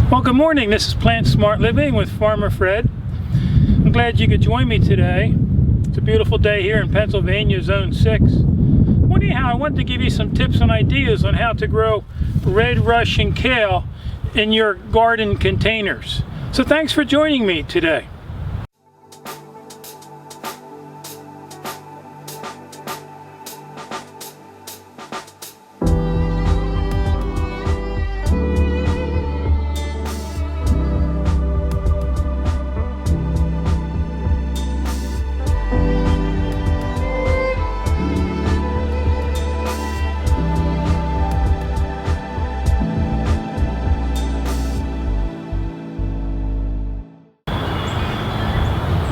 Well, good morning. This is Plant Smart Living with Farmer Fred. I'm glad you could join me today. It's a beautiful day here in Pennsylvania, Zone 6. Anyhow, I wanted to give you some tips and ideas on how to grow red Russian kale in your garden containers. So thanks for joining me today.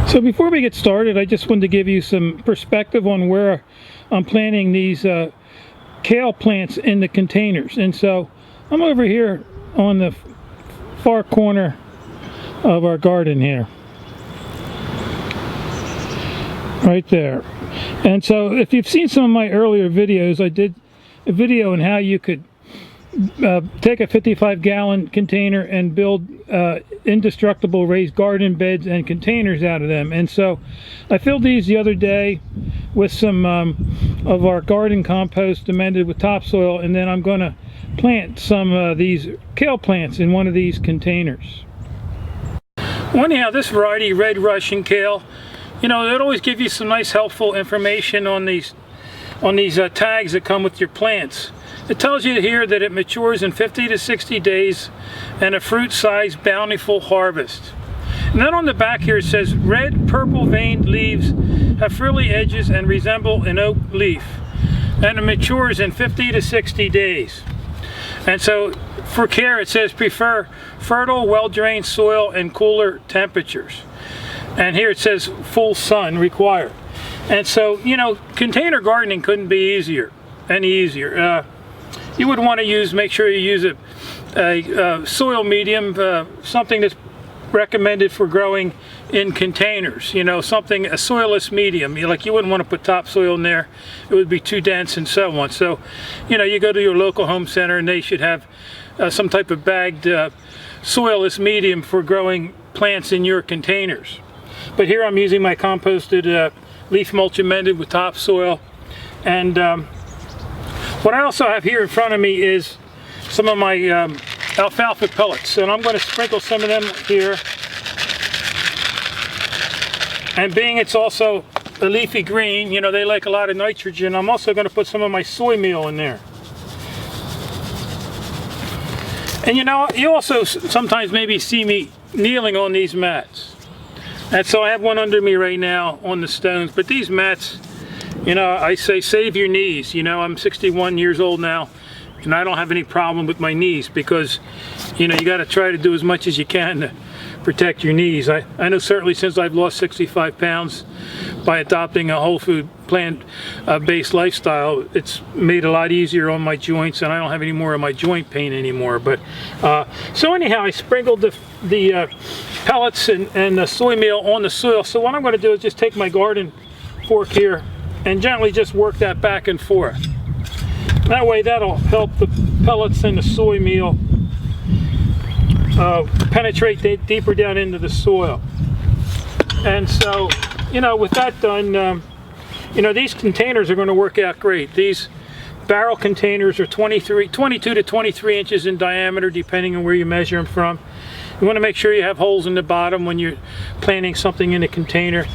So before we get started, I just wanted to give you some perspective on where I'm planting these kale plants in the containers. And so I'm over here on the far corner of our garden here. Right there. And so if you've seen some of my earlier videos, I did a video on how you could take a 55-gallon container and build indestructible raised garden beds and containers out of them. And so I filled these the other day with some of our garden compost amended with topsoil, and then I'm going to plant some of these kale plants in one of these containers. Well, anyhow, this variety, red Russian kale, you know, it always gives you some nice helpful information on these tags that come with your plants. It tells you here that it matures in 50 to 60 days and a fruit-sized bountiful harvest. And then on the back here it says red purple veined leaves have frilly edges and resemble an oak leaf, and it matures in 50 to 60 days. And so for care it says prefer fertile, well-drained soil and cooler temperatures. And here it says full sun required. And so, you know, container gardening couldn't be any easier. You would want to make sure you use a soil medium, something that's recommended for growing in containers. You know, a soilless medium. You wouldn't want to put topsoil in there; it would be too dense and so on. So, you know, you go to your local home center, and they should have some type of bagged soilless medium for growing plants in your containers. But here I'm using my composted leaf mulch amended with topsoil, and what I also have here in front of me is some of my alfalfa pellets, and I'm going to sprinkle some of them here. And being it's also a leafy green, you know, they like a lot of nitrogen, I'm also going to put some of my soy meal in there. And you know, you also sometimes maybe see me kneeling on these mats. And so I have one under me right now on the stones, but these mats, you know, I say save your knees. You know, I'm 61 years old now, and I don't have any problem with my knees because, you know, you got to try to do as much as you can to protect your knees. I know certainly since I've lost 65 pounds by adopting a whole food plant-based lifestyle, it's made a lot easier on my joints, and I don't have any more of my joint pain anymore. But so anyhow, I sprinkled the pellets and the soy meal on the soil. So what I'm going to do is just take my garden fork here and gently just work that back and forth. That way that'll help the pellets and the soy meal penetrate deeper down into the soil. And so, you know, with that done, you know, these containers are going to work out great. These barrel containers are 22 to 23 inches in diameter, depending on where you measure them from. You want to make sure you have holes in the bottom when you're planting something in a container.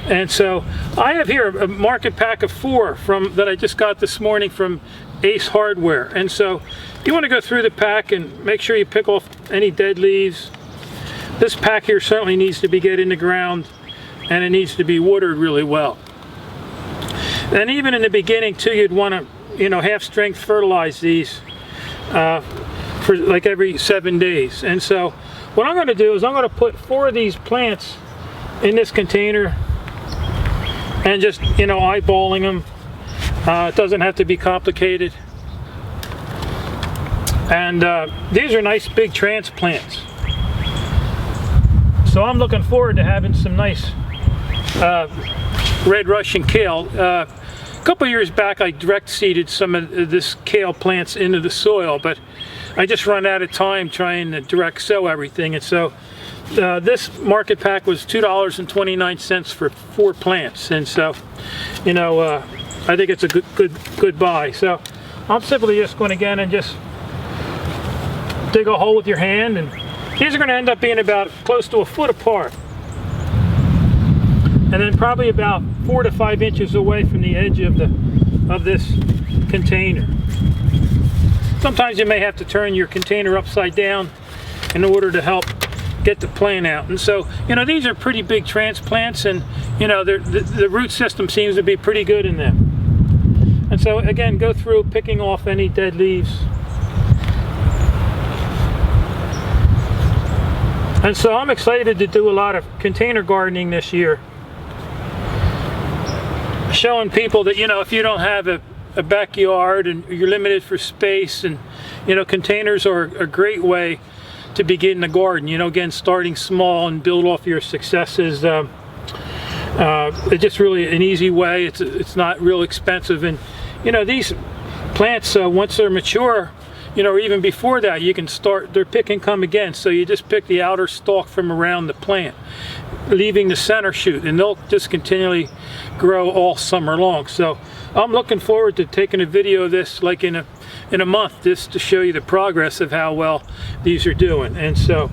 And so I have here a market pack of 4 that I just got this morning from Ace Hardware. And so you want to go through the pack and make sure you pick off any dead leaves. This pack here certainly needs to be get in the ground, and it needs to be watered really well. And even in the beginning too, you'd want to, you know, half-strength fertilize these for like every 7 days. And so what I'm going to do is I'm going to put 4 of these plants in this container and just, you know, eyeballing them. It doesn't have to be complicated. And these are nice big transplants. So I'm looking forward to having some nice red Russian kale. A couple years back I direct seeded some of this kale plants into the soil, but I just run out of time trying to direct sow everything, and so this market pack was $2.29 for 4 plants, and so I think it's a good buy. So I'm simply just going to again and just dig a hole with your hand, and these are going to end up being about close to a foot apart, and then probably about 4 to 5 inches away from the edge of this container. Sometimes you may have to turn your container upside down in order to help get the plant out. And so, these are pretty big transplants, and the root system seems to be pretty good in them. And so again, go through picking off any dead leaves. And so I'm excited to do a lot of container gardening this year, showing people that if you don't have a backyard and you're limited for space, and containers are a great way to begin the garden. Again, starting small and build off your successes. It's just really an easy way. It's not real expensive, and these plants once they're mature, or even before that, you can start their pick and come again. So you just pick the outer stalk from around the plant, leaving the center shoot, and they'll just continually grow all summer long. So I'm looking forward to taking a video of this like in a month, just to show you the progress of how well these are doing. And so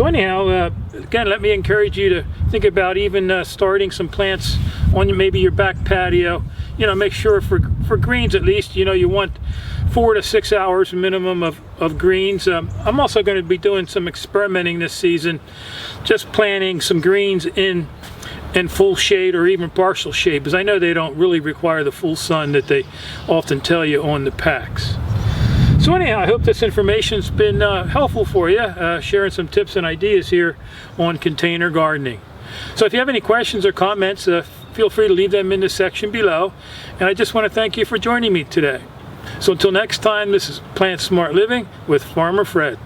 anyhow, again, let me encourage you to think about even starting some plants on maybe your back patio. Make sure for greens at least, you want 4 to 6 hours minimum of greens. I'm also going to be doing some experimenting this season, just planting some greens in full shade or even partial shade, because I know they don't really require the full sun that they often tell you on the packs. So anyhow, I hope this information's been helpful for you, sharing some tips and ideas here on container gardening. So if you have any questions or comments, feel free to leave them in the section below. And I just want to thank you for joining me today. So until next time, this is Plant Smart Living with Farmer Fred.